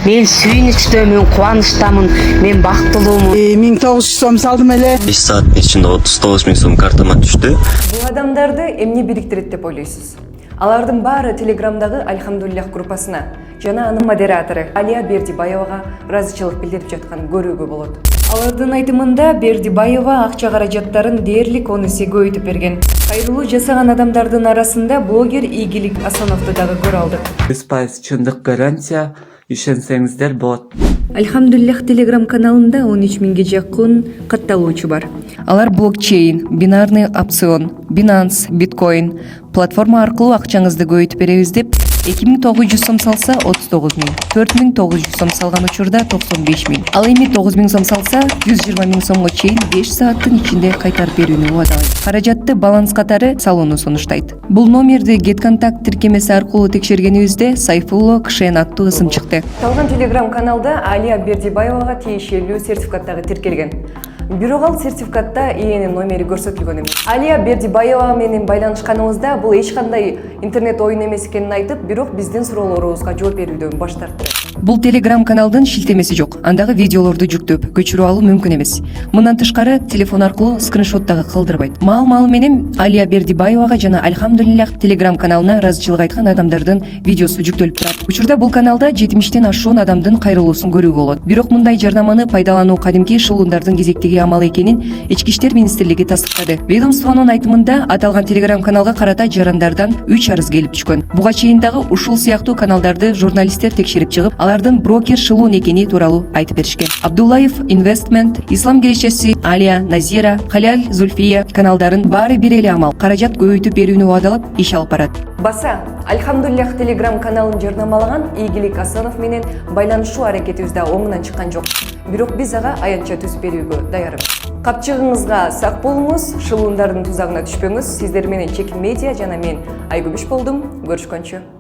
Мен сүйүнүчтөмүн, кубанычтамын, мен бактылуумун. 1900 сом салдым эле. 5 сааттын ичинде 39 000 сом картама түштү. Бул адамдарды эмне бириктирет деп ойлойсуз? Алардын баары Телеграмдагы Альхамдулиллах группасына жана анын модератору Алия Бердибаевага ыраазычылык билдирип жатканын көрүүгө болот. Алардын айтымында Бердибаева акча каражаттарын дээрлик 10 эсе көбөйтүп берген. Кайрылуу жасаган адамдардын арасында блогер Ийгилик Асановду дагы көрө алдык. 100% чындык гарантия, ишенсеңиздер болот. Альхамдулиллах Телеграм каналында 13 миңге жакын катталуучу бар. Алар блокчейн, бинарный опцион, Binance, биткоин платформа аркылуу акчаңызды көбөйтүп беребиз деп 2900 сом салса 39 000, 4900 сом салган учурда 95 000. Ал эми 9000 сом салса 120 000 сомго чейин 5 сааттын ичинде кайтарып берүүнү убадалайт. Каражатты баланс катары салууну сунуштайт. Бул номерди GetContact тиркемеси аркылуу текшергенибизде Сайфулло Кшен аттуу ысым чыкты. Калган Телеграм каналда Алия Бердибаевага тиешелүү сертификат дагы тиркелген. Бирок ал сертификатта ийнин номери көрсөтүлгөн эмес. Алия Бердибаева менен байланышканыбызда бул эч кандай интернет оюн эмес экенин айтып, бирок биздин суроолорубузга жооп берүүдөн баш тартты. Бул Телеграм каналдын шилтемеси жок. Андагы видеолорду жүктөп, көчүрүп алуу мүмкүн эмес. Мындан тышкары телефон аркылуу скриншот дагы кылдырбайт. Маал менен Алия Бердибаевага жана Альхамдулиллах Телеграм каналына ыраазычылык айткан адамдардын видеосу жүктөлүп турат. Учурда бул каналда 70тен ашуун адамдын кайрылуусун көрүүгө болот. Бирок мындай жарнаманы пайдалануу кадимки шылуундардын кезектеги амал экенин Ички иштер министрлиги тастыктады. Ведомствонун айтымында аталган Телеграм каналга карата жарандардан 3 арыз келип түшкөн. Буга чейин дагы ушул сыяктуу каналдарды журналисттер текшерип чыгып, алардын брокер шылуун экени тууралуу айтып беришкен. Абдуллаев Investment, Ислам келечеси, Алия, Назира, Халяль, Зульфия каналдарын баары бир эле амал, каражат көбөйтүп берүүнү убадалап иш алып барат. Баса, Альхамдулиллах Телеграм каналын жарнамалаган Ийгилик Асанов менен байланышуу аракетибиз да оңунан чыккан жок. Бирок биз ага аянтча түзүп берүүгө даярбыз. Капчыгыңызга сак болуңуз, шылуундардын тузагына түшпөңүз. Сиздер менен Чекин Медиа жана мен Айгүбүш болдум. Көрүшкөнчө.